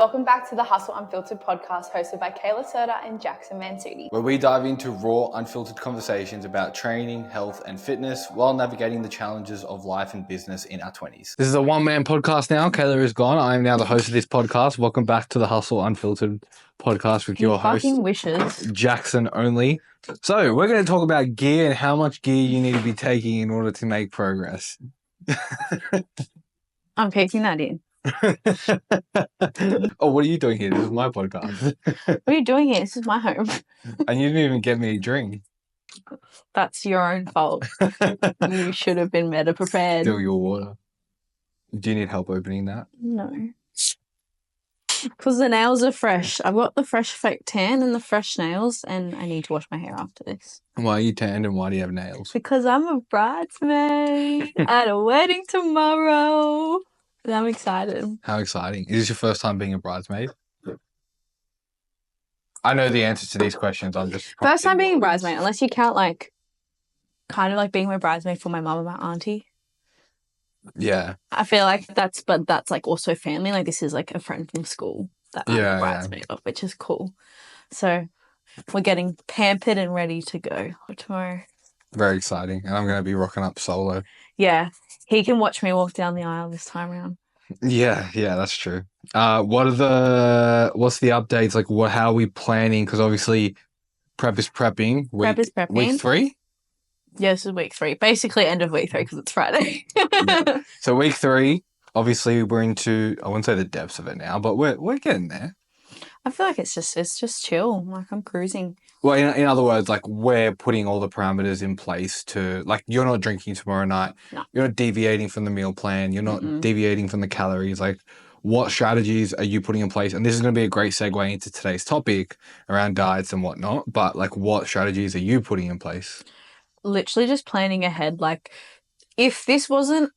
Welcome back to the Hustle Unfiltered podcast hosted by Kayla Serta and Jackson Mansudi, where we dive into raw, unfiltered conversations about training, health, and fitness while navigating the challenges of life and business in our 20s. This is a one-man podcast now. Kayla is gone. I am now the host of this podcast. Welcome back to the Hustle Unfiltered podcast with your host, wishes. Jackson only. So we're going to talk about gear and how much gear you need to be taking in order to make progress. I'm taking that in. Oh, what are you doing here? This is my podcast. What are you doing here? This is my home. And you didn't even get me a drink. That's your own fault. You should have been better prepared. Still your water. Do you need help opening that? No. Because the nails are fresh. I've got the fresh fake tan and the fresh nails, and I need to wash my hair after this. Why are you tanned and why do you have nails? Because I'm a bridesmaid at a wedding tomorrow. And I'm excited. How exciting. Is this your first time being a bridesmaid? I know the answer to these questions. I'm just... First time being a bridesmaid, unless you count, like, kind of like being my bridesmaid for my mum and my auntie. Yeah. I feel like that's like also family. Like, this is like a friend from school that I'm a bridesmaid of, which is cool. So we're getting pampered and ready to go for tomorrow. Very exciting. And I'm going to be rocking up solo. Yeah. He can watch me walk down the aisle this time around. Yeah, that's true. What's the updates? Like, how are we planning? Because obviously prep is prepping. Prep is prepping. Week 3? Yeah, this is week 3. Basically end of week 3 because it's Friday. Yeah. So week 3, obviously we're into, I wouldn't say the depths of it now, but we're getting there. I feel like it's just chill. Like, I'm cruising. Well, in other words, like, we're putting all the parameters in place to, like, you're not drinking tomorrow night. No. You're not deviating from the meal plan. You're not deviating from the calories. Like, what strategies are you putting in place? And this is going to be a great segue into today's topic around diets and whatnot. But, like, what strategies are you putting in place? Literally just planning ahead. Like, if this wasn't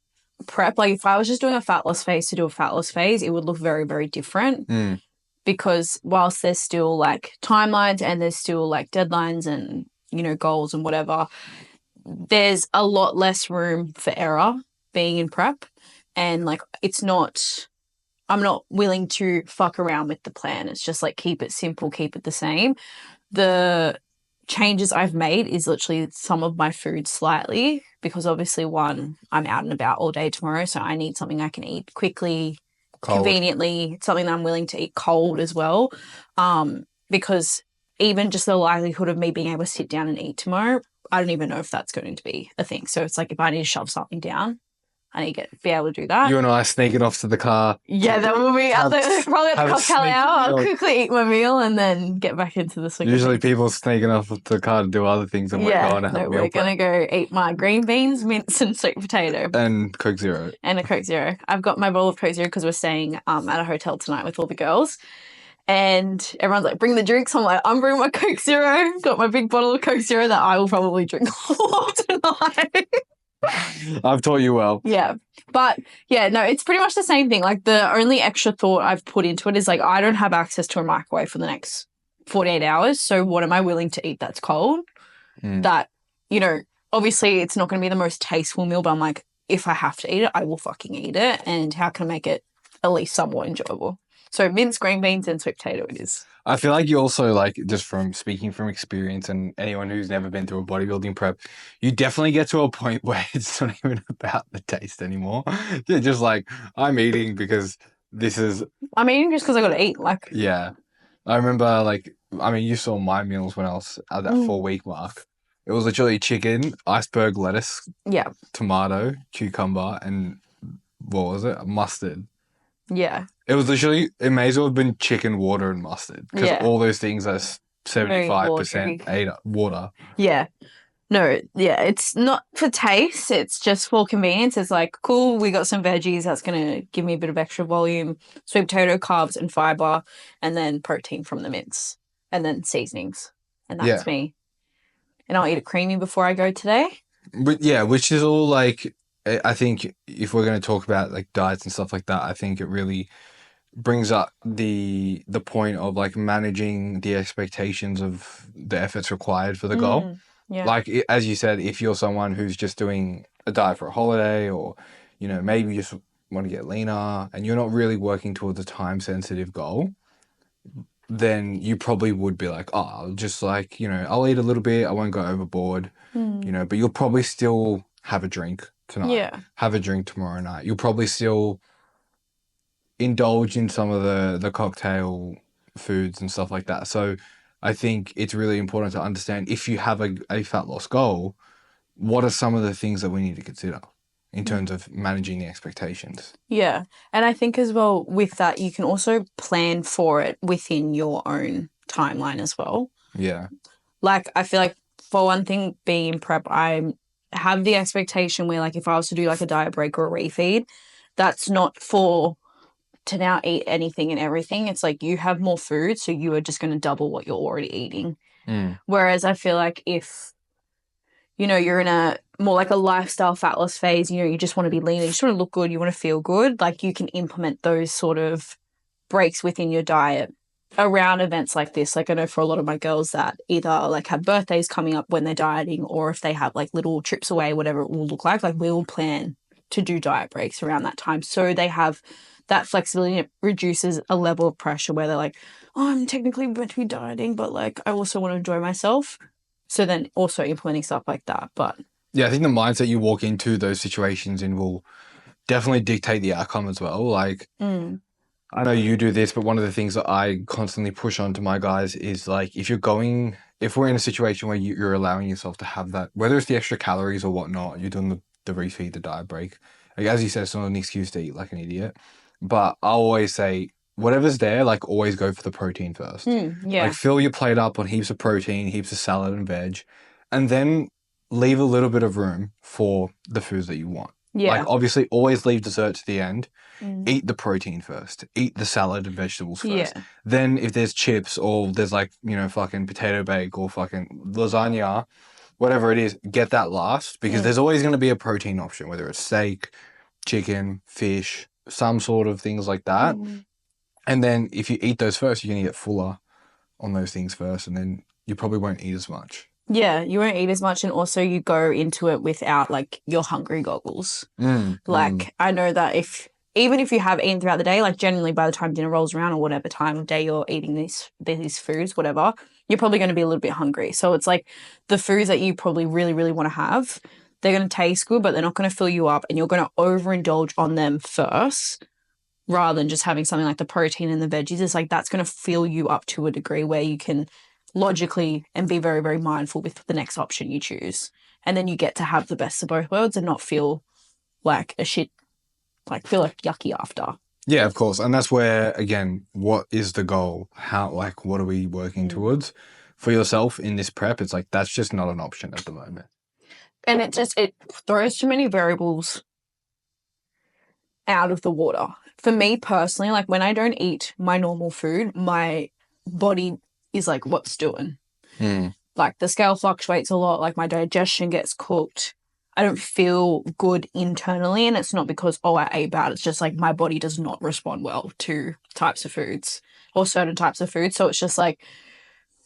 prep, like, if I was just doing a fat loss phase to do a fat loss phase, it would look very, very different. Because whilst there's still, like, timelines and there's still, like, deadlines and, you know, goals and whatever, there's a lot less room for error being in prep. And, like, I'm not willing to fuck around with the plan. It's just, like, keep it simple, keep it the same. The changes I've made is literally some of my food slightly because obviously, one, I'm out and about all day tomorrow, so I need something I can eat quickly, conveniently, something that I'm willing to eat cold as well, because even just the likelihood of me being able to sit down and eat tomorrow, I don't even know if that's going to be a thing. So it's like if I need to shove something down, I need to be able to do that. You and I sneaking off to the car. Yeah, then we'll be probably at the cocktail hour. I'll quickly eat my meal and then get back into the swing. Usually people sneaking off to the car to do other things and we're going to have a meal. We're going to go eat my green beans, mince and sweet potato. And Coke Zero. And a Coke Zero. I've got my bowl of Coke Zero because we're staying at a hotel tonight with all the girls. And everyone's like, bring the drinks. I'm like, I'm bringing my Coke Zero. Got my big bottle of Coke Zero that I will probably drink all tonight. I've taught you well. Yeah. But yeah, no, it's pretty much the same thing. Like, the only extra thought I've put into it is, like, I don't have access to a microwave for the next 48 hours. So what am I willing to eat that's cold? That, you know, obviously it's not going to be the most tasteful meal, but I'm like, if I have to eat it, I will fucking eat it. And how can I make it at least somewhat enjoyable? So minced green beans and sweet potato it is. I feel like you also, like, just from speaking from experience and anyone who's never been through a bodybuilding prep, you definitely get to a point where it's not even about the taste anymore. You're just like, I'm eating because this is... I'm eating just because I got to eat. Like, yeah. I remember, like, I mean, you saw my meals when I was at that 4-week mark. It was literally chicken, iceberg lettuce, tomato, cucumber, and what was it? Mustard. Yeah. It was literally, it may as well have been chicken, water, and mustard. Because all those things are 75% water. Yeah. No, yeah, it's not for taste. It's just for convenience. It's like, cool, we got some veggies. That's going to give me a bit of extra volume. Sweet potato, carbs, and fiber. And then protein from the mince. And then seasonings. And that's me. And I'll eat a creamy before I go today. But yeah, which is all like, I think if we're going to talk about like diets and stuff like that, I think it really brings up the point of like managing the expectations of the efforts required for the goal. Yeah. Like, as you said, if you're someone who's just doing a diet for a holiday or, you know, maybe just want to get leaner and you're not really working towards a time-sensitive goal, then you probably would be like, oh, I'll just like, I'll eat a little bit. I won't go overboard, but you'll probably still have a drink tonight, have a drink tomorrow night. You'll probably still indulge in some of the cocktail foods and stuff like that. So I think it's really important to understand if you have a fat loss goal, what are some of the things that we need to consider in terms of managing the expectations? Yeah. And I think as well with that, you can also plan for it within your own timeline as well. Yeah. Like, I feel like for one thing, being in prep, I have the expectation where like if I was to do like a diet break or a refeed, that's not to now eat anything and everything. It's like you have more food, so you are just going to double what you're already eating. Whereas I feel like if you're in a more like a lifestyle fat loss phase, you just want to be lean, you just want to look good, you want to feel good, like you can implement those sort of breaks within your diet around events like this. Like I know for a lot of my girls that either like have birthdays coming up when they're dieting, or if they have like little trips away, whatever it will look like we will plan to do diet breaks around that time. So they have that flexibility. It reduces a level of pressure where they're like, oh, I'm technically meant to be dieting, but like I also want to enjoy myself. So then also implementing stuff like that. But yeah, I think the mindset you walk into those situations in will definitely dictate the outcome as well. Like, I know you do this, but one of the things that I constantly push on to my guys is like, if we're in a situation where you're allowing yourself to have that, whether it's the extra calories or whatnot, you're doing the refeed, the diet break. Like, as you said, it's not an excuse to eat like an idiot. But I always say, whatever's there, like always go for the protein first. Like fill your plate up on heaps of protein, heaps of salad and veg, and then leave a little bit of room for the foods that you want. Like obviously always leave dessert to the end. Eat the protein first. Eat the salad and vegetables first. Then if there's chips or there's like, fucking potato bake or fucking lasagna, whatever it is, get that last, because there's always going to be a protein option, whether it's steak, chicken, fish, some sort of things like that. And then if you eat those first, you're going to get fuller on those things first, and then you probably won't eat as much. Yeah, you won't eat as much, and also you go into it without like your hungry goggles. I know that even if you have eaten throughout the day, like generally by the time dinner rolls around or whatever time of day you're eating these foods, whatever, you're probably going to be a little bit hungry. So it's like the foods that you probably really, really want to have, they're going to taste good, but they're not going to fill you up, and you're going to overindulge on them first, rather than just having something like the protein and the veggies. It's like that's going to fill you up to a degree where you can logically and be very, very mindful with the next option you choose. And then you get to have the best of both worlds and not feel like a shit, like feel like yucky after. Yeah, of course. And that's where, again, what is the goal? What are we working towards? For yourself in this prep, it's like, that's just not an option at the moment. And it throws too many variables out of the water. For me personally, like when I don't eat my normal food, my body is like, what's doing? Like the scale fluctuates a lot. Like my digestion gets cooked. I don't feel good internally, and it's not because, I ate bad. It's just like my body does not respond well to types of foods or certain types of food. So it's just like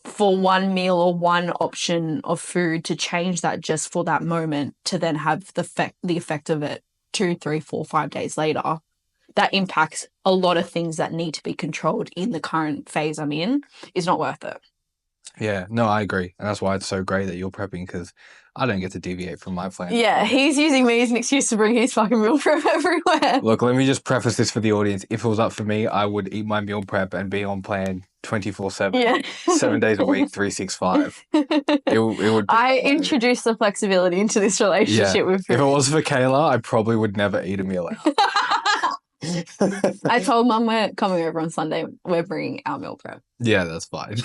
for one meal or one option of food to change that just for that moment to then have the effect of it 2, 3, 4, 5 days later, that impacts a lot of things that need to be controlled in the current phase I'm in, is not worth it. Yeah, no, I agree. And that's why it's so great that you're prepping, because I don't get to deviate from my plan. Yeah, he's using me as an excuse to bring his fucking meal prep everywhere. Look, let me just preface this for the audience. If it was up for me, I would eat my meal prep and be on plan 24/7, 7 days a week, 365. It would. I introduced the flexibility into this relationship with food. If it was for Kayla, I probably would never eat a meal out. I told Mum we're coming over on Sunday. We're bringing our meal prep. Yeah, that's fine.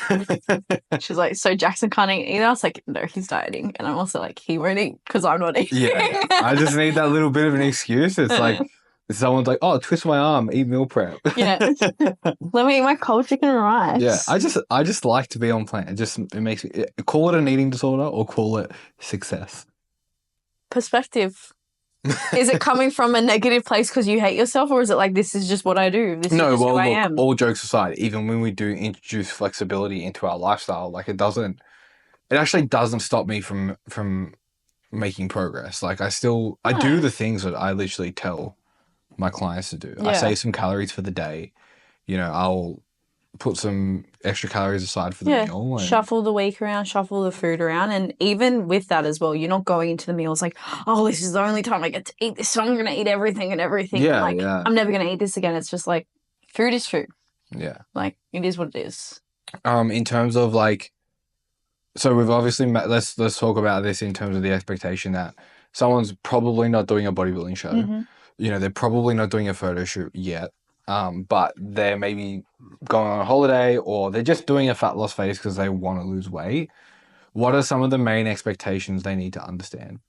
She's like, so Jackson can't eat either? I was like, no, he's dieting. And I'm also like, he won't eat because I'm not eating. Yeah, I just need that little bit of an excuse. It's like, if someone's like, oh, twist my arm, eat meal prep. Yeah. Let me eat my cold chicken and rice. Yeah, I just like to be on plan. It makes me, call it an eating disorder or call it success. Perspective. Is it coming from a negative place because you hate yourself, or is it like, this is just what I do? This is just who I am? All jokes aside, even when we do introduce flexibility into our lifestyle, like it actually doesn't stop me from making progress. Like I do the things that I literally tell my clients to do. I Yeah. save some calories for the day. You know, I'll put some extra calories aside for the Yeah. meal. And Shuffle the week around, shuffle the food around. And even with that as well, you're not going into the meals like, oh, this is the only time I get to eat this, so I'm going to eat everything and everything. Yeah, Like, yeah. I'm never going to eat this again. It's just like, food is food. Yeah. Like, it is what it is. In terms of like, so we've obviously let's talk about this in terms of the expectation that someone's probably not doing a bodybuilding show. Mm-hmm. You know, they're probably not doing a photo shoot yet. But they're maybe going on a holiday or they're just doing a fat loss phase because they want to lose weight. What are some of the main expectations they need to understand?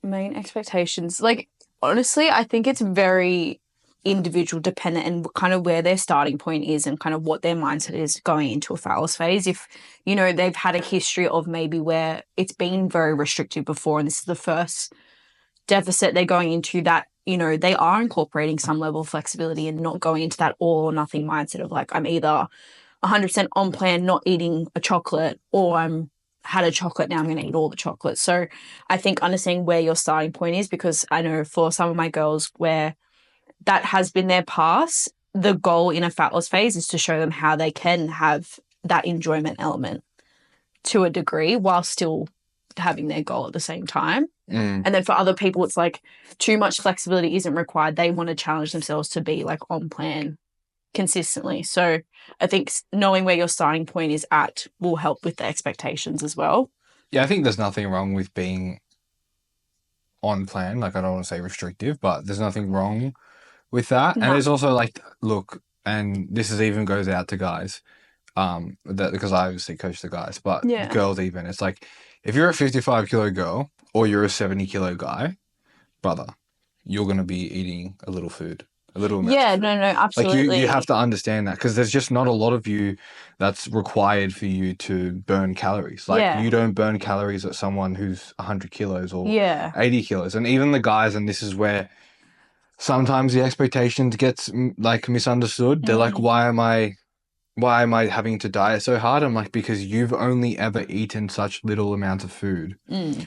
Main expectations. Like, honestly, I think it's very individual dependent and kind of where their starting point is and kind of what their mindset is going into a fat loss phase. If, you know, they've had a history of maybe where it's been very restrictive before and this is the first deficit they're going into, that, you know, they are incorporating some level of flexibility and not going into that all or nothing mindset of like, I'm either 100% on plan, not eating a chocolate, or I'm had a chocolate, now I'm going to eat all the chocolate. So I think understanding where your starting point is, because I know for some of my girls where that has been their past, the goal in a fat loss phase is to show them how they can have that enjoyment element to a degree while still having their goal at the same time. And then for other people, it's like too much flexibility isn't required. They want to challenge themselves to be like on plan consistently. So I think knowing where your starting point is at will help with the expectations as well. Yeah, I think there's nothing wrong with being on plan. Like, I don't want to say restrictive, but there's nothing wrong with that. No. And there's also like, look, and this is even goes out to guys, that because I obviously coach the guys, but Yeah. girls even. It's like, if you're a 55 kilo girl or you're a 70 kilo guy, brother, you're going to be eating a little food. A little amount Yeah, of food. no, absolutely. Like you have to understand that because there's just not a lot of you that's required for you to burn calories. Like Yeah. you don't burn calories at someone who's 100 kilos or Yeah. 80 kilos. And even the guys, and this is where sometimes the expectations gets like misunderstood. They're like, why am I having to diet so hard? I'm like, because you've only ever eaten such little amounts of food.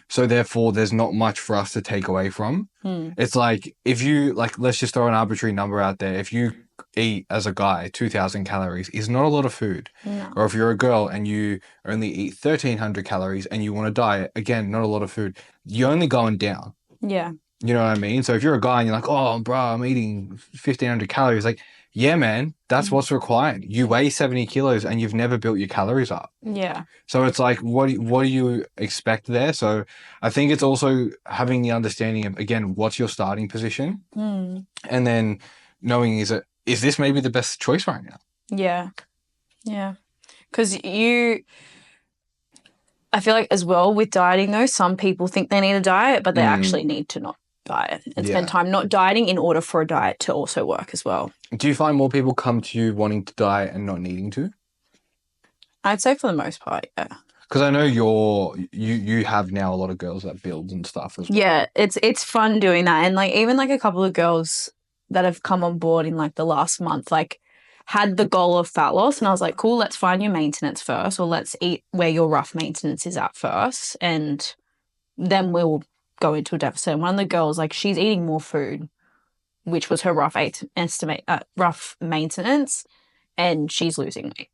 So therefore there's not much for us to take away from. It's like, if you, like, let's just throw an arbitrary number out there. If you eat as a guy, 2,000 calories is not a lot of food. No. Or if you're a girl and you only eat 1,300 calories and you want to diet, again, not a lot of food. You're only going down. Yeah. You know what I mean? So if you're a guy and you're like, oh, bro, I'm eating 1,500 calories, like, yeah, man, that's what's required. You weigh 70 kilos and you've never built your calories up. Yeah. So it's like, what do you expect there? So I think it's also having the understanding of, again, what's your starting position? And then knowing, is this maybe the best choice right now? Yeah. Yeah. Because I feel like as well with dieting though, some people think they need a diet, but they actually need to not diet and spend time not dieting in order for a diet to also work as well. Do you find more people come to you wanting to diet and not needing to? I'd say for the most part, yeah. Because I know you have now a lot of girls that build and stuff as well. Yeah, it's fun doing that. And like even like a couple of girls that have come on board in like the last month, like had the goal of fat loss, and I was like, cool, let's find your maintenance first, or let's eat where your rough maintenance is at first, and then we'll go into a deficit. And one of the girls, like, she's eating more food, which was her rough maintenance, and she's losing weight.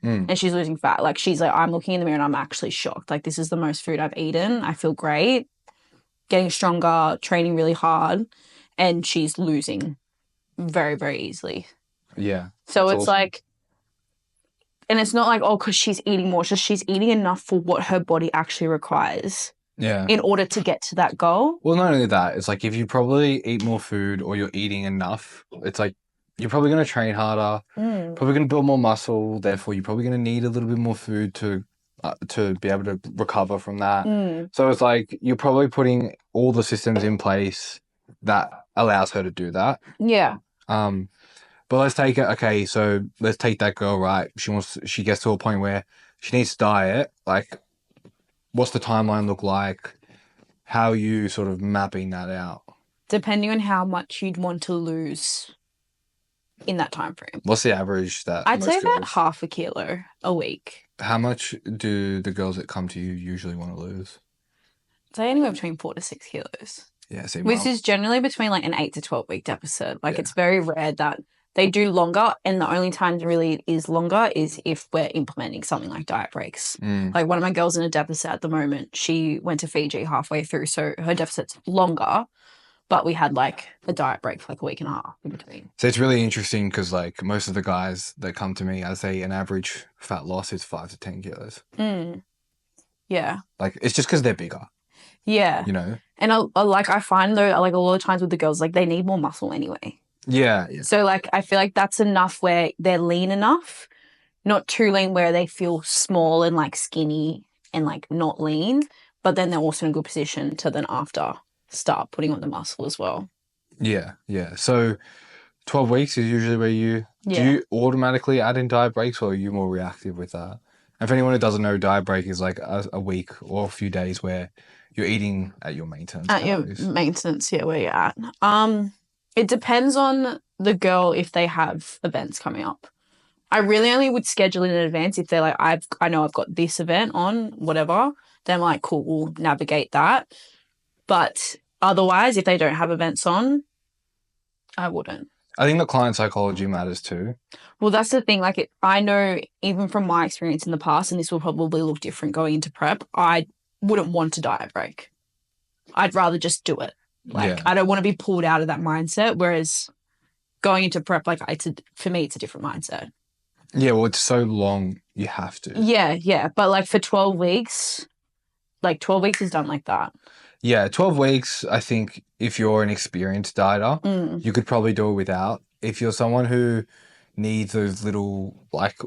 And she's losing fat. Like, she's like, I'm looking in the mirror and I'm actually shocked. Like, this is the most food I've eaten. I feel great, getting stronger, training really hard, and she's losing very, very easily. Yeah. So it's awesome. like, and it's not like, oh, because she's eating more. It's just she's eating enough for what her body actually requires. Yeah. In order to get to that goal. Well, not only that, it's like if you probably eat more food or you're eating enough, it's like you're probably going to train harder, probably going to build more muscle. Therefore, you're probably going to need a little bit more food to be able to recover from that. So it's like you're probably putting all the systems in place that allows her to do that. Yeah. But let's take it. Okay, so let's take that girl, right? She gets to a point where she needs to diet. Like, what's the timeline look like? How are you sort of mapping that out? Depending on how much you'd want to lose in that time frame. What's the average that I'd say girls, about 0.5 kilo a week. How much do the girls that come to you usually want to lose? I'd say anywhere between 4 to 6 kilos. Yeah, see, Which is generally between like an 8 to 12 week deficit. Like Yeah. it's very rare that they do longer, and the only time it really is longer is if we're implementing something like diet breaks. Like one of my girls in a deficit at the moment, she went to Fiji halfway through, so her deficit's longer, but we had like a diet break for like a week and a half in between. So it's really interesting because like most of the guys that come to me, I say an average fat loss is 5 to 10 kilos. Yeah. Like it's just because they're bigger. Yeah. You know? And I find though, like a lot of times with the girls, like they need more muscle anyway. Yeah. So like I feel like that's enough where they're lean enough, not too lean where they feel small and like skinny and like not lean, but then they're also in a good position to then after start putting on the muscle as well. Yeah. So 12 weeks is usually where do Yeah. you automatically add in diet breaks, or are you more reactive with that? And for anyone who doesn't know, diet break is like a week or a few days where you're eating at your maintenance calories. Your maintenance, yeah, where you're at. It depends on the girl if they have events coming up. I really only would schedule it in advance if they're like, I know I've got this event on, whatever. Then I'm like, cool, we'll navigate that. But otherwise, if they don't have events on, I wouldn't. I think the client psychology matters too. Well, that's the thing. Like, I know even from my experience in the past, and this will probably look different going into prep, I wouldn't want a diet break. I'd rather just do it. Like, I don't want to be pulled out of that mindset. Whereas going into prep, like, for me, it's a different mindset. Yeah, well, it's so long, you have to. Yeah. But like for 12 weeks, like 12 weeks is done like that. Yeah, 12 weeks, I think if you're an experienced dieter, you could probably do it without. If you're someone who needs those little, like,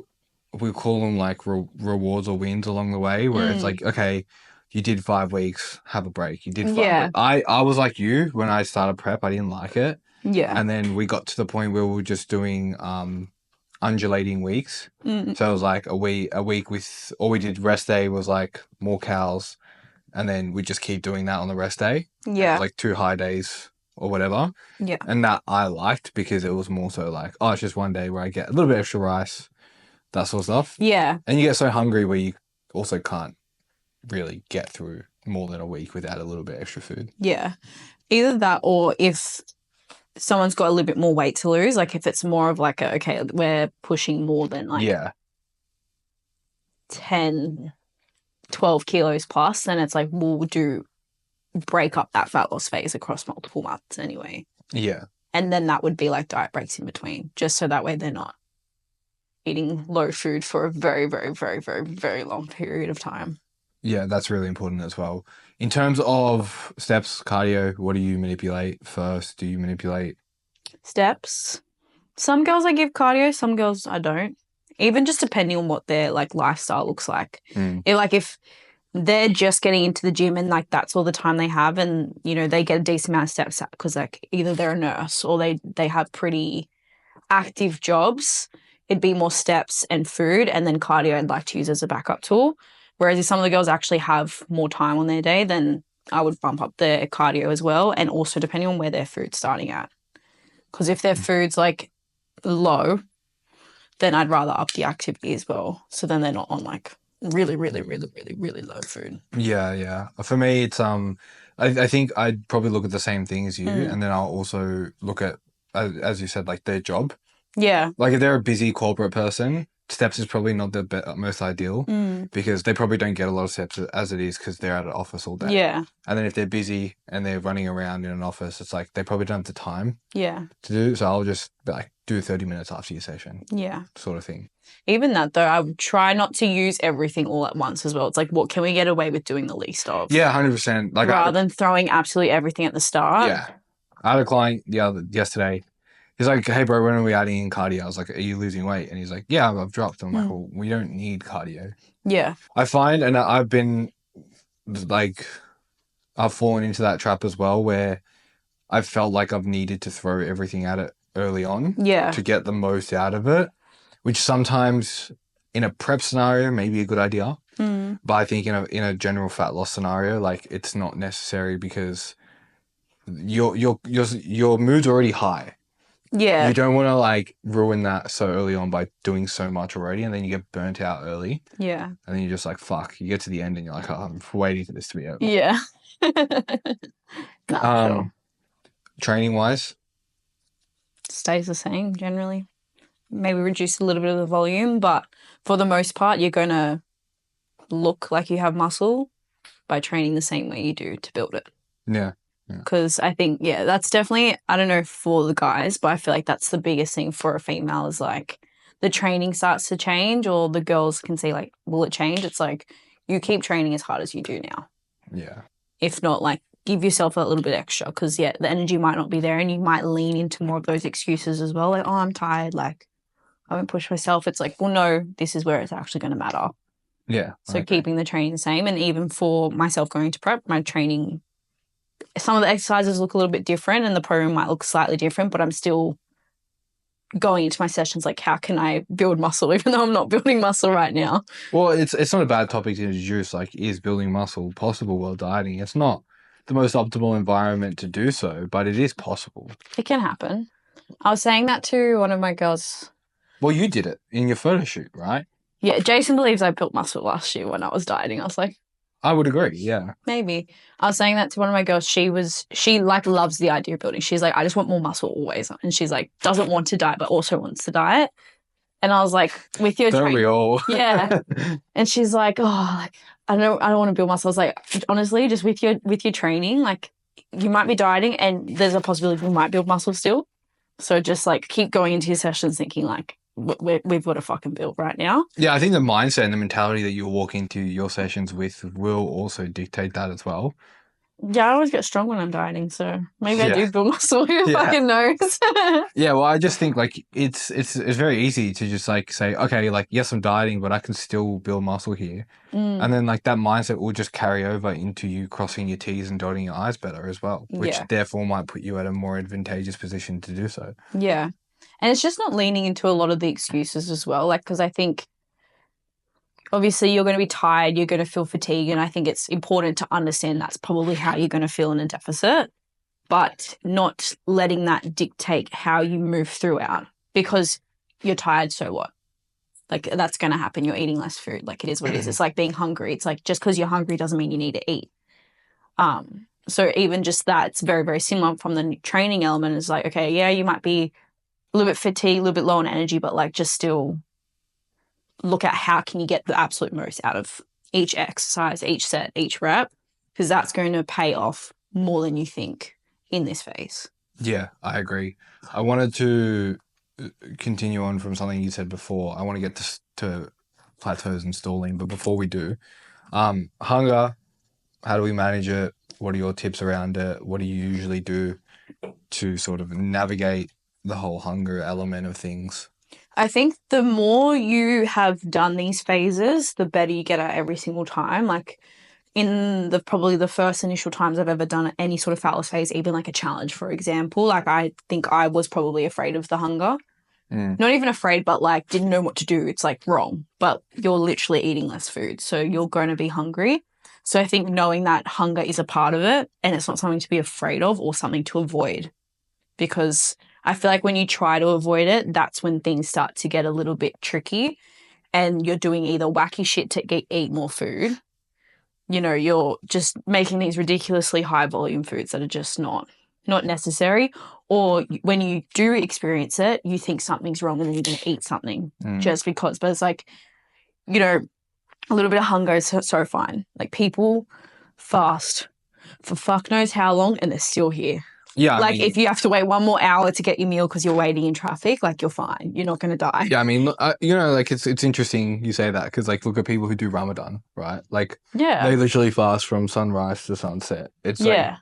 we call them like rewards or wins along the way, where it's like, okay, you did 5 weeks, have a break. You did 5 weeks. I was like you when I started prep, I didn't like it. Yeah. And then we got to the point where we were just doing undulating weeks. So it was like a week with, all we did rest day was like more cows. And then we just keep doing that on the rest day. Yeah. Like 2 high days or whatever. Yeah. And that I liked because it was more so like, oh, it's just one day where I get a little bit extra rice, that sort of stuff. Yeah. And you get so hungry where you also can't really get through more than a week without a little bit extra food. Yeah. Either that, or if someone's got a little bit more weight to lose, like if it's more of like, okay, we're pushing more than like 10, 12 kilos plus, then it's like we'll break up that fat loss phase across multiple months anyway. Yeah. And then that would be like diet breaks in between, just so that way they're not eating low food for a very, very, very, very, very long period of time. Yeah, that's really important as well. In terms of steps, cardio, what do you manipulate first? Do you manipulate steps? Some girls I give cardio, some girls I don't. Even just depending on what their like lifestyle looks like. If they're just getting into the gym and like that's all the time they have, and you know they get a decent amount of steps out because like either they're a nurse or they have pretty active jobs, it'd be more steps and food, and then cardio I'd like to use as a backup tool. Whereas if some of the girls actually have more time on their day, then I would bump up their cardio as well, and also depending on where their food's starting at. Because if their food's like low, then I'd rather up the activity as well. So then they're not on like really, really, really, really, really low food. Yeah. For me, it's I think I'd probably look at the same thing as you, and then I'll also look at, as you said, like their job. Yeah. Like if they're a busy corporate person, steps is probably not the most ideal because they probably don't get a lot of steps as it is because they're at an office all day. Yeah. And then if they're busy and they're running around in an office, it's like they probably don't have the time to do. So I'll just like do 30 minutes after your session. Yeah. Sort of thing. Even that though, I would try not to use everything all at once as well. It's like, what can we get away with doing the least of? Yeah, 100%. Like rather than throwing absolutely everything at the start. Yeah. I had a client yesterday. He's like, hey, bro, when are we adding in cardio? I was like, are you losing weight? And he's like, yeah, I've dropped. I'm like, well, we don't need cardio. Yeah. I find, and I've been like, I've fallen into that trap as well where I've felt like I've needed to throw everything at it early on to get the most out of it, which sometimes in a prep scenario may be a good idea. But I think in a general fat loss scenario, like it's not necessary because your mood's already high. Yeah. You don't want to like ruin that so early on by doing so much already, and then you get burnt out early. Yeah. And then you're just like, fuck. You get to the end and you're like, oh, I'm waiting for this to be over. Yeah. No, for sure. Training wise? Stays the same generally. Maybe reduce a little bit of the volume, but for the most part, you're going to look like you have muscle by training the same way you do to build it. Yeah. Because I think, that's definitely, I don't know for the guys, but I feel like that's the biggest thing for a female is like the training starts to change, or the girls can see like, will it change? It's like you keep training as hard as you do now. Yeah. If not, like give yourself a little bit extra because, the energy might not be there and you might lean into more of those excuses as well. Like, oh, I'm tired. Like, I won't push myself. It's like, well, no, this is where it's actually going to matter. Yeah. So keeping the training the same. And even for myself going to prep, my training, some of the exercises look a little bit different and the program might look slightly different, but I'm still going into my sessions like, how can I build muscle even though I'm not building muscle right now? Well, it's not a bad topic to introduce. Like, is building muscle possible while dieting? It's not the most optimal environment to do so, but it is possible. It can happen. I was saying that to one of my girls. Well, you did it in your photo shoot, right? Yeah, Jason believes I built muscle last year when I was dieting. I was like, I would agree, yeah. maybe. I was saying that to one of my girls. She like loves the idea of building. She's like, I just want more muscle always. And she's like, doesn't want to diet, but also wants to diet. And I was like, with your Don't we all? Yeah. And she's like, oh, like, I don't want to build muscle. I was like, honestly, just with your training, like you might be dieting and there's a possibility you might build muscle still. So just like keep going into your sessions thinking like, we've got to fucking build right now. Yeah, I think the mindset and the mentality that you walk into your sessions with will also dictate that as well. Yeah, I always get strong when I'm dieting, so maybe I do build muscle. Who fucking knows? Yeah, well, I just think like it's very easy to just like say, okay, like yes, I'm dieting, but I can still build muscle here, and then like that mindset will just carry over into you crossing your T's and dotting your I's better as well, which therefore might put you at a more advantageous position to do so. Yeah, and it's just not leaning into a lot of the excuses as well, like because I think. Obviously, you're going to be tired, you're going to feel fatigue, and I think it's important to understand that's probably how you're going to feel in a deficit, but not letting that dictate how you move throughout because you're tired, so what? Like, that's going to happen. You're eating less food. Like, it is what it is. It's like being hungry. It's like just because you're hungry doesn't mean you need to eat. So even just that, it's very, very similar from the training element. Is like, okay, yeah, you might be a little bit fatigued, a little bit low on energy, but like just still look at how can you get the absolute most out of each exercise, each set, each rep, because that's going to pay off more than you think in this phase. Yeah, I agree. I wanted to continue on from something you said before. I want to get to plateaus and stalling, but before we do, hunger, how do we manage it? What are your tips around it? What do you usually do to sort of navigate the whole hunger element of things? I think the more you have done these phases, the better you get at every single time. Like in probably the first initial times I've ever done any sort of fat loss phase, even like a challenge, for example, like I think I was probably afraid of the hunger. Not even afraid, but like didn't know what to do. It's like wrong, but you're literally eating less food. So you're going to be hungry. So I think knowing that hunger is a part of it and it's not something to be afraid of or something to avoid, because I feel like when you try to avoid it, that's when things start to get a little bit tricky and you're doing either wacky shit to eat more food. You know, you're just making these ridiculously high volume foods that are just not necessary. Or when you do experience it, you think something's wrong and then you're going to eat something just because. But it's like, you know, a little bit of hunger is so fine. Like people fast for fuck knows how long and they're still here. Yeah, like if you have to wait 1 more hour to get your meal because you're waiting in traffic, like you're fine. You're not going to die. Yeah, I mean, you know, like it's interesting you say that because like look at people who do Ramadan, right? Like they literally fast from sunrise to sunset. It's like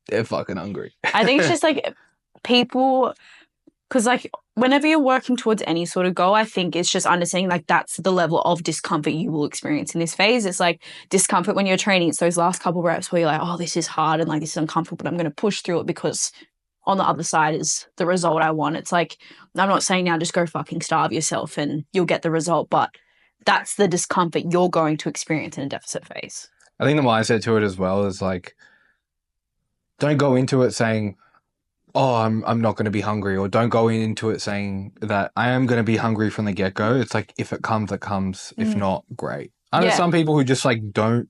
they're fucking hungry. I think it's just like people, because like whenever you're working towards any sort of goal, I think it's just understanding like that's the level of discomfort you will experience in this phase. It's like discomfort when you're training. It's those last couple reps where you're like, oh, this is hard and like this is uncomfortable, but I'm going to push through it because on the other side is the result I want. It's like, I'm not saying now just go fucking starve yourself and you'll get the result, but that's the discomfort you're going to experience in a deficit phase. I think the mindset to it as well is like, don't go into it saying, oh, I'm not going to be hungry, or don't go into it saying that I am going to be hungry from the get-go. It's like, if it comes, it comes. If not, great. I know some people who just like don't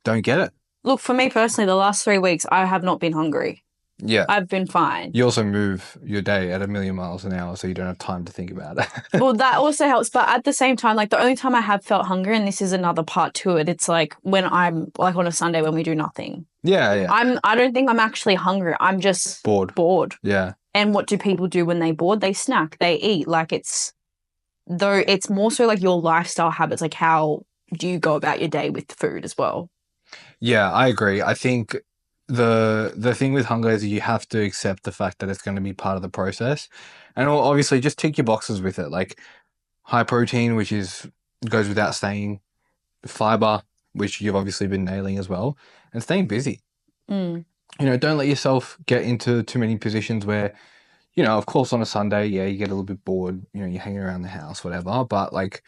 get it. Look, for me personally, the last 3 weeks, I have not been hungry. Yeah. I've been fine. You also move your day at 1,000,000 miles an hour, so you don't have time to think about it. Well, that also helps. But at the same time, like the only time I have felt hungry, and this is another part to it, it's like when I'm like on a Sunday when we do nothing. Yeah. I don't think I'm actually hungry. I'm just bored. Yeah. And what do people do when they're bored? They snack, they eat. Like it's more so like your lifestyle habits, like how do you go about your day with food as well? Yeah, I agree. I think the thing with hunger is you have to accept the fact that it's going to be part of the process, and obviously just tick your boxes with it, like high protein, which goes without saying, fiber, which you've obviously been nailing as well, and staying busy. Mm. Don't let yourself get into too many positions where, of course on a Sunday, yeah, you get a little bit bored, you're hanging around the house, whatever, but like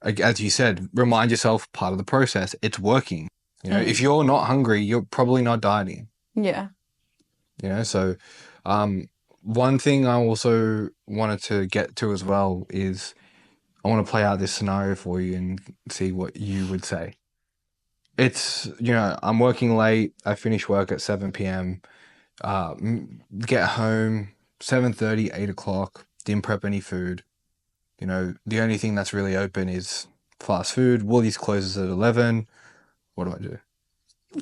as you said, remind yourself part of the process, it's working. If you're not hungry, you're probably not dieting. Yeah. So one thing I also wanted to get to as well is I want to play out this scenario for you and see what you would say. It's, I'm working late. I finish work at 7 p.m. Get home 7:30, 8 o'clock. Didn't prep any food. The only thing that's really open is fast food. Woolies closes at 11. What do I do?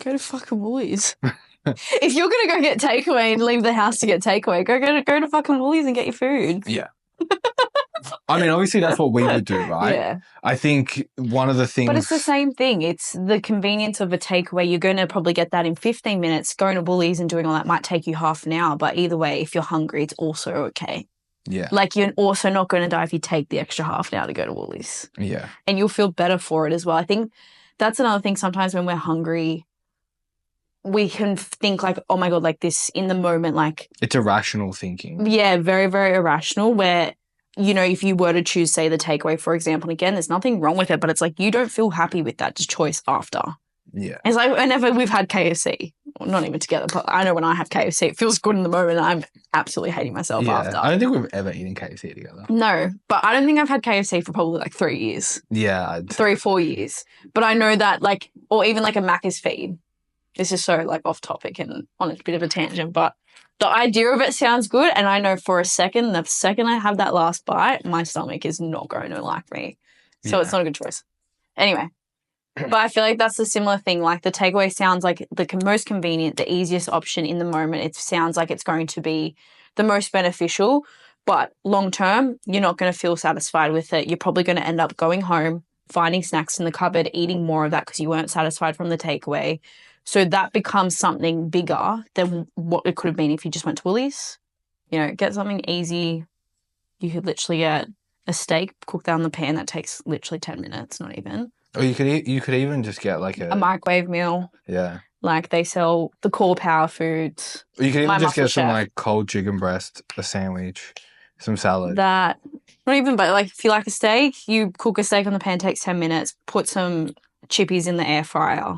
Go to fucking Woolies. If you're going to go get takeaway and leave the house to get takeaway, go to fucking Woolies and get your food. Yeah. I mean, obviously that's what we would do, right? Yeah. I think one of the things... But it's the same thing. It's the convenience of a takeaway. You're going to probably get that in 15 minutes. Going to Woolies and doing all that might take you half an hour. But either way, if you're hungry, it's also okay. Yeah. Like you're also not going to die if you take the extra half an hour to go to Woolies. Yeah. And you'll feel better for it as well. I think that's another thing. Sometimes when we're hungry, we can think like, oh my God, like this in the moment, like... It's irrational thinking. Yeah, very, very irrational where, if you were to choose, say, the takeaway, for example, and again, there's nothing wrong with it, but it's like you don't feel happy with that choice after. Yeah. It's like whenever we've had KFC, well, not even together, but I know when I have KFC, it feels good in the moment and I'm absolutely hating myself after. I don't think we've ever eaten KFC together. No, but I don't think I've had KFC for probably like 3 years. Yeah. 3-4 years. But I know that like, or even like a Macca's feed. This is so like off topic and on a bit of a tangent, but the idea of it sounds good. And I know the second I have that last bite, my stomach is not going to like me. So It's not a good choice. Anyway, but I feel like that's a similar thing. Like the takeaway sounds like the most convenient, the easiest option in the moment. It sounds like it's going to be the most beneficial, but long term, you're not going to feel satisfied with it. You're probably going to end up going home, finding snacks in the cupboard, eating more of that because you weren't satisfied from the takeaway. So that becomes something bigger than what it could have been if you just went to Woolies. Get something easy. You could literally get a steak, cook that in the pan. That takes literally 10 minutes, not even. Or you could even just get like a microwave meal. Yeah. Like they sell the core power foods. Or you could even just get some like cold chicken breast, a sandwich, some salad. Not even, but like if you like a steak, you cook a steak on the pan, takes 10 minutes, put some chippies in the air fryer.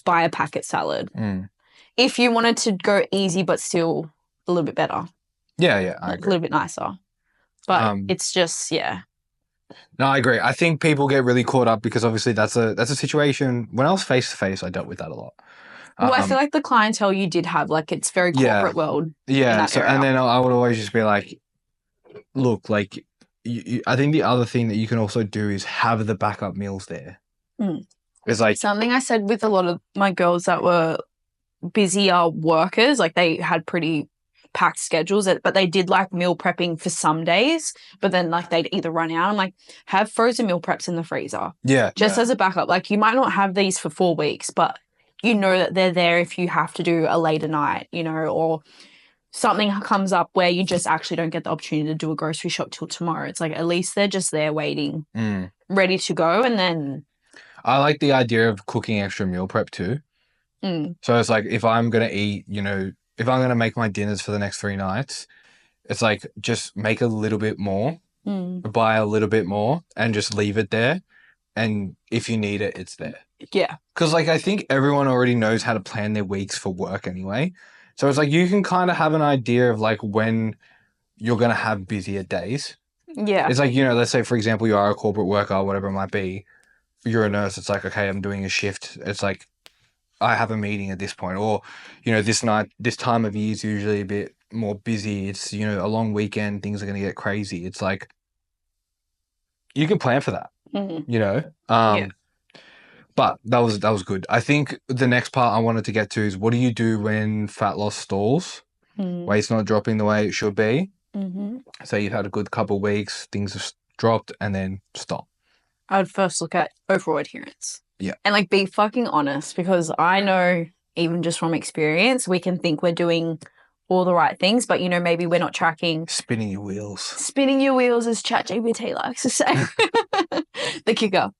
Buy a packet salad. If you wanted to go easy but still a little bit better. Yeah, I agree. A little bit nicer. But it's just, yeah. No, I agree. I think people get really caught up because obviously that's a situation. When I was face to face, I dealt with that a lot. Well, I feel like the clientele you did have, like it's very corporate world. Yeah, and then I would always just be like, look, like I think the other thing that you can also do is have the backup meals there. It's like something I said with a lot of my girls that were busier workers, like they had pretty packed schedules, but they did like meal prepping for some days, but then like they'd either run out. I'm like, have frozen meal preps in the freezer. Yeah. Just as a backup. Like you might not have these for 4 weeks, but you know that they're there if you have to do a later night, or something comes up where you just actually don't get the opportunity to do a grocery shop till tomorrow. It's like at least they're just there waiting, ready to go, and then... I like the idea of cooking extra meal prep too. So it's like if I'm going to eat, if I'm going to make my dinners for the next 3 nights, it's like just make a little bit more, buy a little bit more and just leave it there. And if you need it, it's there. Yeah. Because like I think everyone already knows how to plan their weeks for work anyway. So it's like you can kind of have an idea of like when you're going to have busier days. Yeah. It's like, let's say, for example, you are a corporate worker or whatever it might be. You're a nurse. It's like, okay, I'm doing a shift. It's like I have a meeting at this point, or, you know, this time of year is usually a bit more busy. It's, you know, a long weekend, things are going to get crazy. It's like, you can plan for that, you know? Yeah. But that was good. I think the next part I wanted to get to is, what do you do when fat loss stalls? Weight's not dropping the way it should be. So you've had a good couple of weeks, things have dropped, and then stop. I would first look at overall adherence. Yeah. And like be fucking honest, because I know even just from experience, we can think we're doing all the right things, but you know, maybe we're not tracking. Spinning your wheels. Spinning your wheels, as ChatGPT likes to say. The kicker.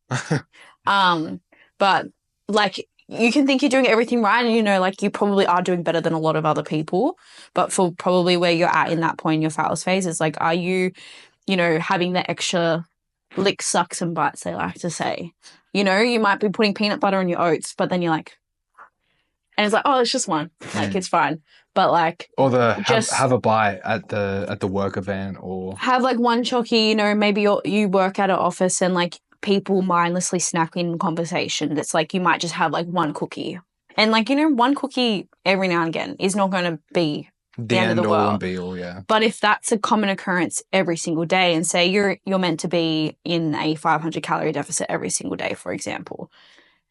But like you can think you're doing everything right, and you know, like you probably are doing better than a lot of other people. But for probably where you're at in that point in your fat loss phase, is like, are you, you know, having the extra lick, sucks, and bites, they like to say. You know, you might be putting peanut butter on your oats, but then you're like, and it's like, oh, it's just one, like it's fine. But like, or just have a bite at the work event, or have like one chocky. You know, maybe you work at an office and like people mindlessly snack in conversation. It's like you might just have like one cookie, and like, you know, one cookie every now and again is not going to be the end of the world. And be all, yeah. But if that's a common occurrence every single day, and say you're meant to be in a 500 calorie deficit every single day, for example,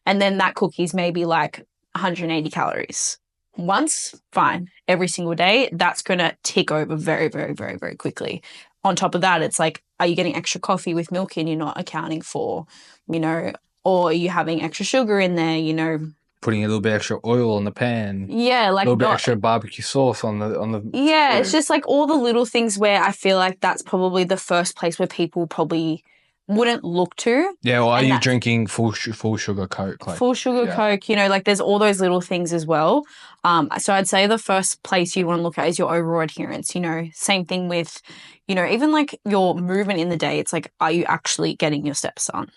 and then that cookie's maybe like 180 calories. Once, fine. Every single day, that's going to tick over very, very, very, very quickly. On top of that, it's like, are you getting extra coffee with milk and you're not accounting for, you know, or are you having extra sugar in there, you know? Putting a little bit extra oil on the pan. Yeah, like a little bit extra barbecue sauce on the. Yeah, food. it's just like all the little things where I feel like that's probably the first place where people probably wouldn't look to. Yeah, well, are you drinking full sugar Coke? Like, full sugar Coke, you know, like there's all those little things as well. So I'd say the first place you want to look at is your overall adherence. You know, same thing with, you know, even like your movement in the day. It's like, are you actually getting your steps on?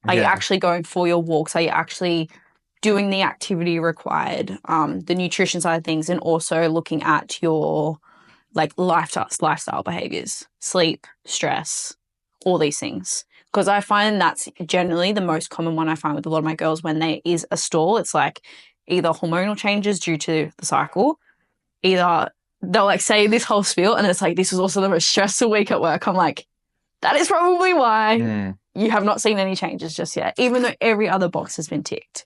Are you actually going for your walks? Are you actually doing the activity required? The nutrition side of things, and also looking at your like lifestyle behaviors, sleep, stress, all these things. Because I find that's generally the most common one I find with a lot of my girls when there is a stall. It's like either hormonal changes due to the cycle, either they'll like say this whole spiel and it's like, this was also the most stressful week at work. I'm like, that is probably why you have not seen any changes just yet, even though every other box has been ticked.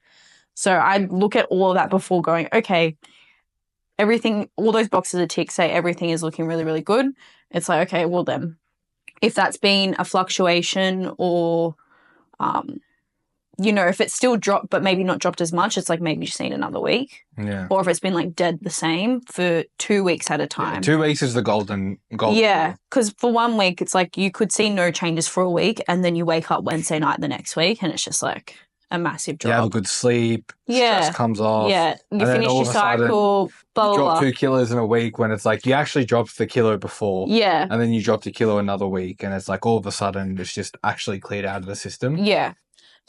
So I look at all of that before going, okay, everything, all those boxes are ticked, say everything is looking really, really good. It's like, okay, well then, if that's been a fluctuation or, you know, if it's still dropped but maybe not dropped as much, it's like maybe you've seen another week. Yeah. Or if it's been like dead the same for 2 weeks at a time. Yeah, 2 weeks is the golden. Yeah, because for 1 week, it's like you could see no changes for a week and then you wake up Wednesday night the next week and it's just like a massive drop. You have a good sleep. Stress comes off. Yeah, you finish your cycle, blah, blah, blah. Drop 2 kilos in a week when it's like you actually dropped the kilo before. Yeah. And then you dropped a kilo another week and it's like all of a sudden it's just actually cleared out of the system. Yeah.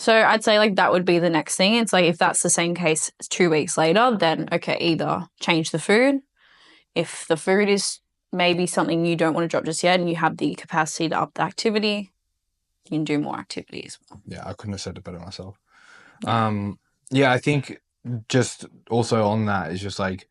So I'd say like that would be the next thing. It's like if that's the same case 2 weeks later, then okay, either change the food. If the food is maybe something you don't want to drop just yet and you have the capacity to up the activity, you can do more activity as well. Yeah, I couldn't have said it better myself. Yeah, I think just also on that is just like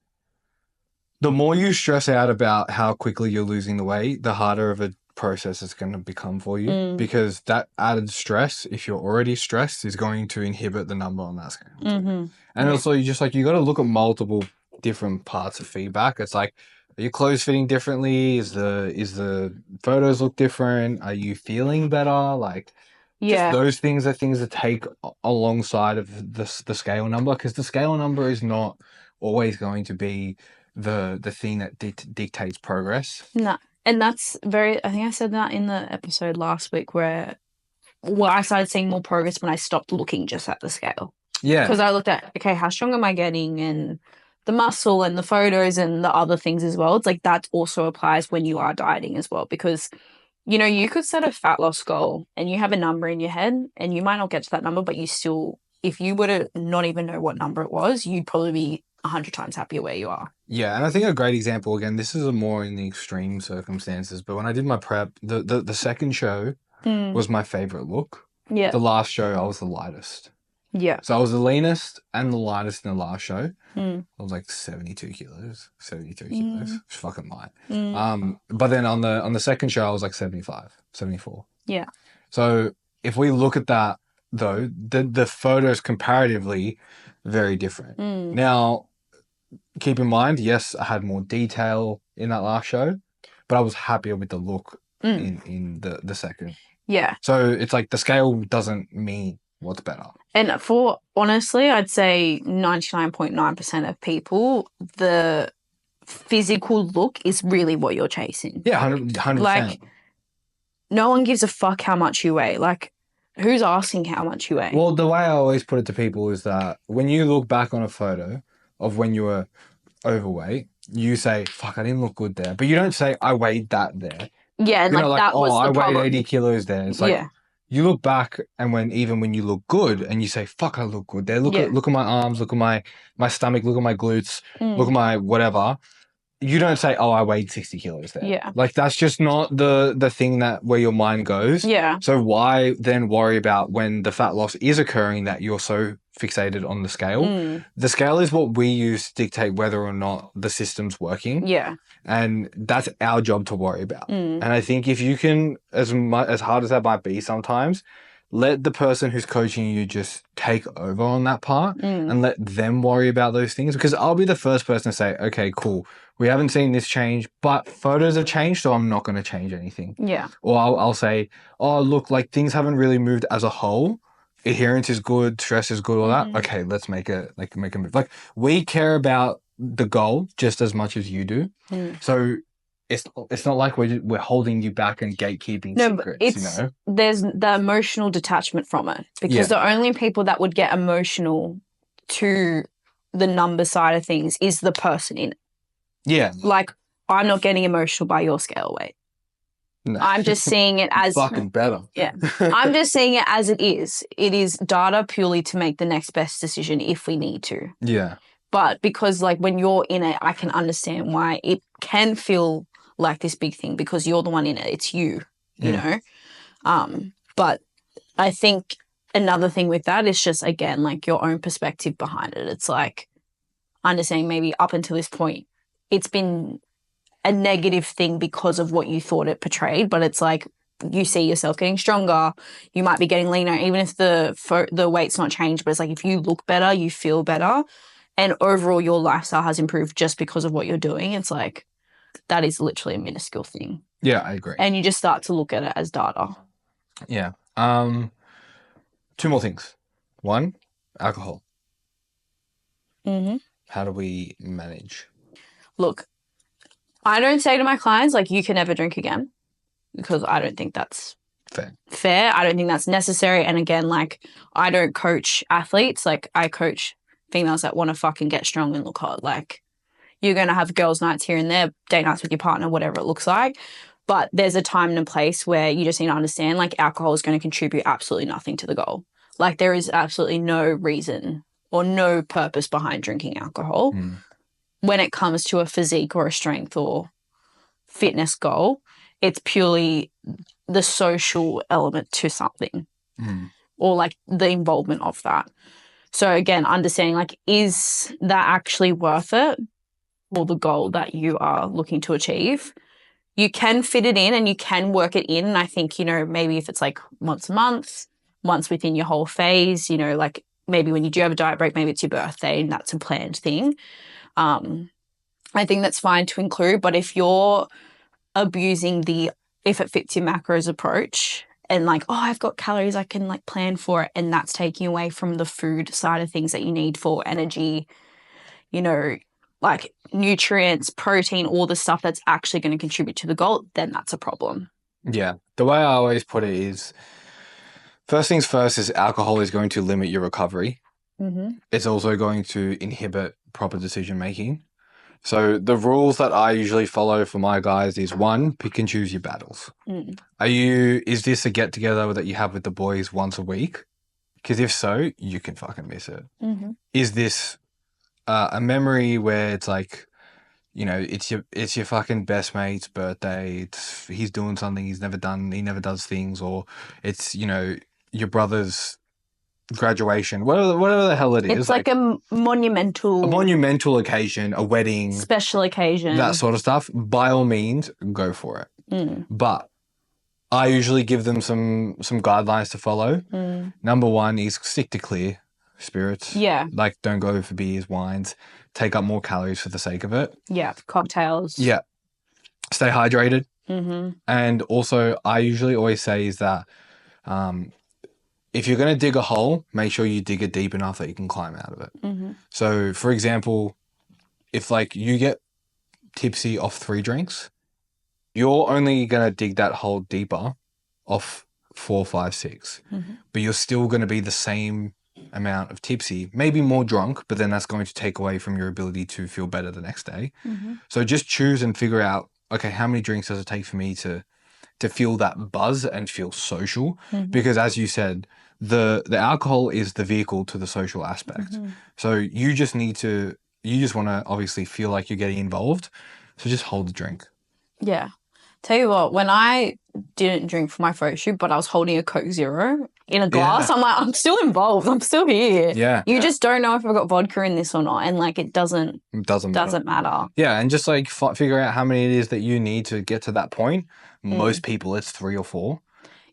the more you stress out about how quickly you're losing the weight, the harder of a process it's going to become for you, because that added stress, if you're already stressed, is going to inhibit the number on that scale. And also you just like, you got to look at multiple different parts of feedback. It's like, are your clothes fitting differently? Is the photos look different? Are you feeling better? Like, just those things are things that take alongside of the scale number, because the scale number is not always going to be the thing that dictates progress. No. And that's I think I said that in the episode last week where I started seeing more progress when I stopped looking just at the scale. Yeah. Because I looked at, okay, how strong am I getting, and the muscle and the photos and the other things as well. It's like that also applies when you are dieting as well, because, you know, you could set a fat loss goal and you have a number in your head and you might not get to that number, but you still, if you were to not even know what number it was, you'd probably be 100 times happier where you are. Yeah, and I think a great example, again, this is a more in the extreme circumstances, but when I did my prep, the second show was my favorite look. Yeah. The last show, I was the lightest. Yeah. So I was the leanest and the lightest in the last show. Mm. I was like 72 kilos, 73 Mm. kilos. It's fucking light. Mm. But then on the second show, I was like 75, 74. Yeah. So if we look at that, though, the photos comparatively very different. Mm. Now, keep in mind, yes, I had more detail in that last show, but I was happier with the look in the second. Yeah. So it's like the scale doesn't mean what's better. And for, honestly, I'd say 99.9% of people, the physical look is really what you're chasing. Yeah, 100%. Like, no one gives a fuck how much you weigh. Like, who's asking how much you weigh? Well, the way I always put it to people is that when you look back on a photo of when you were overweight, you say, fuck, I didn't look good there. But you don't say, I weighed that there. Yeah, and You're not like that was the I weighed problem. 80 kilos there. It's like, Yeah. you look back and even when you look good and you say, fuck, I look good there. Look at my arms, look at my stomach, look at my glutes, look at my whatever. You don't say, oh, I weighed 60 kilos there. Yeah. Like, that's just not the thing that where your mind goes. Yeah. So why then worry about when the fat loss is occurring that you're so fixated on the scale? The scale is what we use to dictate whether or not the system's working. Yeah. And that's our job to worry about. And I think if you can, as hard as that might be sometimes, let the person who's coaching you just take over on that part and let them worry about those things. Because I'll be the first person to say, okay, cool. We haven't seen this change, but photos have changed, so I'm not going to change anything. Yeah. Or I'll say, oh, look, like things haven't really moved as a whole. Adherence is good, stress is good, all that. Okay, let's make a move. Like, we care about the goal just as much as you do. So it's not like we're holding you back and gatekeeping secrets, there's the emotional detachment from it, because the only people that would get emotional to the number side of things is the person in it. Yeah. Like, I'm not getting emotional by your scale weight. No. I'm just seeing it as fucking better. Yeah. I'm just seeing it as it is. It is data purely to make the next best decision if we need to. Yeah. But because like when you're in it, I can understand why it can feel like this big thing, because you're the one in it. It's you know? But I think another thing with that is just, again, like your own perspective behind it. It's like understanding maybe up until this point, it's been a negative thing because of what you thought it portrayed, but it's like you see yourself getting stronger, you might be getting leaner, even if the weight's not changed, but it's like if you look better, you feel better, and overall your lifestyle has improved just because of what you're doing. It's like that is literally a minuscule thing. Yeah, I agree. And you just start to look at it as data. Yeah. Two more things. One, alcohol. How do we manage? Look, I don't say to my clients, like, you can never drink again, because I don't think that's fair. I don't think that's necessary. And again, like, I don't coach athletes. Like, I coach females that want to fucking get strong and look hot. Like, you're going to have girls' nights here and there, date nights with your partner, whatever it looks like. But there's a time and a place where you just need to understand, like, alcohol is going to contribute absolutely nothing to the goal. Like, there is absolutely no reason or no purpose behind drinking alcohol. When it comes to a physique or a strength or fitness goal, it's purely the social element to something or like the involvement of that. So again, understanding, like, is that actually worth it for the goal that you are looking to achieve? You can fit it in and you can work it in. And I think, maybe if it's like once a month, once within your whole phase, like maybe when you do have a diet break, maybe it's your birthday and that's a planned thing. I think that's fine to include, but if you're abusing if it fits your macros approach and like, oh, I've got calories, I can like plan for it, and that's taking away from the food side of things that you need for energy, like nutrients, protein, all the stuff that's actually going to contribute to the goal, then that's a problem. Yeah. The way I always put it is, first things first is alcohol is going to limit your recovery. It's also going to inhibit proper decision making. So the rules that I usually follow for my guys is, one, pick and choose your battles. Is this a get together that you have with the boys once a week? Because if so, you can fucking miss it. Is this a memory where it's like, it's your fucking best mate's birthday, he's doing something he's never done, he never does things, or it's, your brother's graduation, whatever the hell it is. It's like a monumental occasion, a wedding, special occasion, that sort of stuff. By all means, go for it. But I usually give them some guidelines to follow. Number one is stick to clear spirits. Yeah. Like, don't go for beers, wines. Take up more calories for the sake of it. Yeah. Cocktails. Yeah. Stay hydrated. And also, I usually always say is that if you're going to dig a hole, make sure you dig it deep enough that you can climb out of it. So, for example, if like you get tipsy off 3 drinks, you're only going to dig that hole deeper off 4, 5, 6. But you're still going to be the same amount of tipsy, maybe more drunk, but then that's going to take away from your ability to feel better the next day. So just choose and figure out, okay, how many drinks does it take for me to feel that buzz and feel social? Because as you said, the alcohol is the vehicle to the social aspect. So you just want to obviously feel like you're getting involved. So just hold the drink. Yeah. Tell you what, when I didn't drink for my photo shoot, but I was holding a Coke Zero in a glass, I'm like, I'm still involved. I'm still here. Yeah. You just don't know if I've got vodka in this or not. And like, it doesn't matter. Yeah. And just like figure out how many it is that you need to get to that point. Most people, it's 3 or 4.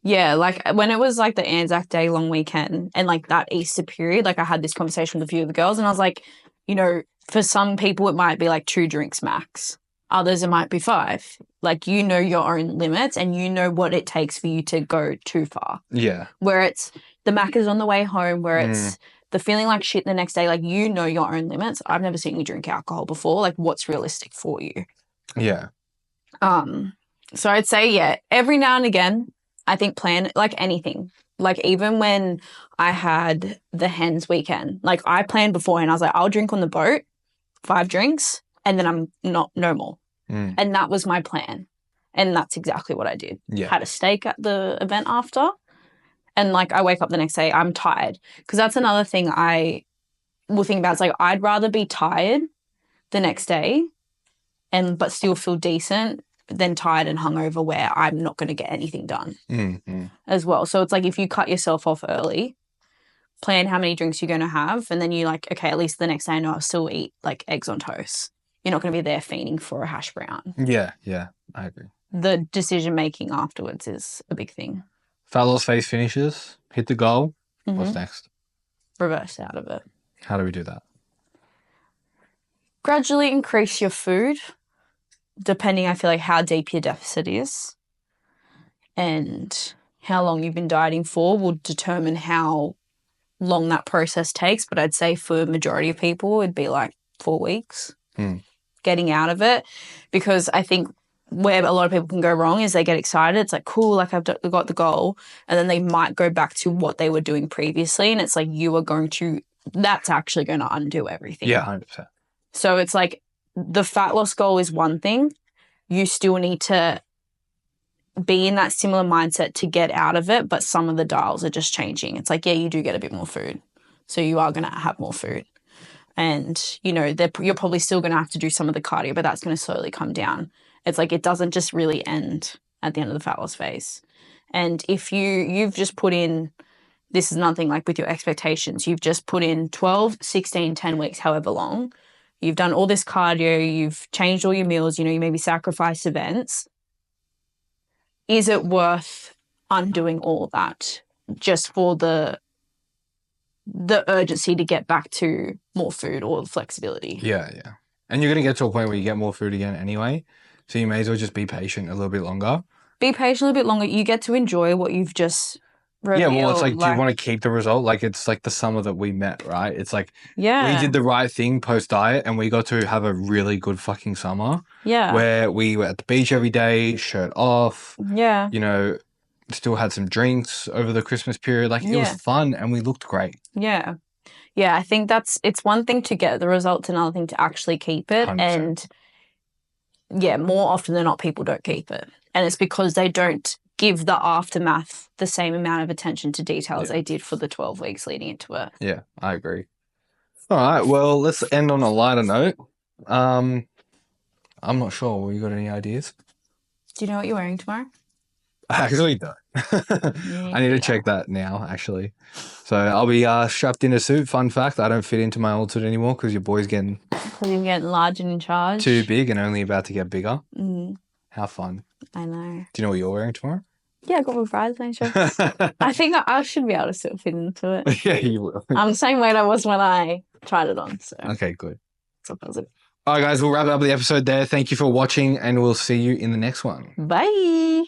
Yeah, like when it was like the Anzac Day long weekend and like that Easter period, like I had this conversation with a few of the girls and I was like, you know, for some people it might be like 2 drinks max. Others it might be 5. Like, you know your own limits and you know what it takes for you to go too far. Yeah. Where it's the Macca's on the way home, where it's the feeling like shit the next day, like you know your own limits. I've never seen you drink alcohol before. Like, what's realistic for you? Yeah. So I'd say, yeah, every now and again, I think plan like anything. Like even when I had the hens weekend, like I planned beforehand. I was like, I'll drink on the boat, 5 drinks, and then I'm no more. And that was my plan. And that's exactly what I did. Yeah. Had a steak at the event after. And like I wake up the next day, I'm tired. Because that's another thing I will think about. It's like I'd rather be tired the next day but still feel decent than tired and hungover where I'm not going to get anything done as well. So it's like if you cut yourself off early, plan how many drinks you're going to have, and then you're like, okay, at least the next day I know I'll still eat like eggs on toast. You're not going to be there fiending for a hash brown. Yeah, I agree. The decision making afterwards is a big thing. Fat loss phase finishes, hit the goal. What's next? Reverse out of it. How do we do that? Gradually increase your food, depending, I feel like, how deep your deficit is and how long you've been dieting for will determine how long that process takes. But I'd say for a majority of people, it'd be like 4 weeks getting out of it, because I think where a lot of people can go wrong is they get excited. It's like, cool, like I've got the goal. And then they might go back to what they were doing previously. And it's like that's actually going to undo everything. Yeah, 100%. So it's like the fat loss goal is one thing. You still need to be in that similar mindset to get out of it, but some of the dials are just changing. It's like, yeah, you do get a bit more food. So you are going to have more food. And, you know, you're probably still going to have to do some of the cardio, but that's going to slowly come down. It's like it doesn't just really end at the end of the fat loss phase. And if you've just put in, this is nothing like with your expectations, you've just put in 12, 16, 10 weeks, however long, you've done all this cardio, you've changed all your meals, you know, you maybe sacrificed events. Is it worth undoing all that just for the urgency to get back to more food or flexibility? Yeah. And you're going to get to a point where you get more food again anyway. So you may as well just be patient a little bit longer. Be patient a little bit longer. You get to enjoy what you've just revealed. Yeah, well, it's like, do you want to keep the result? Like, it's like the summer that we met, right? It's like, we did the right thing post-diet and we got to have a really good fucking summer. Yeah. Where we were at the beach every day, shirt off. Yeah. You know, still had some drinks over the Christmas period. Like, it was fun and we looked great. Yeah. Yeah, I think it's one thing to get the results, another thing to actually keep it. 100%. And yeah, more often than not, people don't keep it. And it's because they don't give the aftermath the same amount of attention to detail as they did for the 12 weeks leading into it. Yeah, I agree. All right, well, let's end on a lighter note. I'm not sure. You got any ideas? Do you know what you're wearing tomorrow? I actually don't. I need to check that now, actually. So I'll be strapped in a suit. Fun fact, I don't fit into my old suit anymore because your boy's getting Because you're getting large and in charge. too big and only about to get bigger. Mm, How fun. I know. Do you know what you're wearing tomorrow? Yeah, I got my bridesmaid shirts. I think I should be able to still fit into it. Yeah, you will. I'm the same weight I was when I tried it on. So Okay, good. it's a positive. All right, guys, we'll wrap up the episode there. Thank you for watching, and we'll see you in the next one. Bye.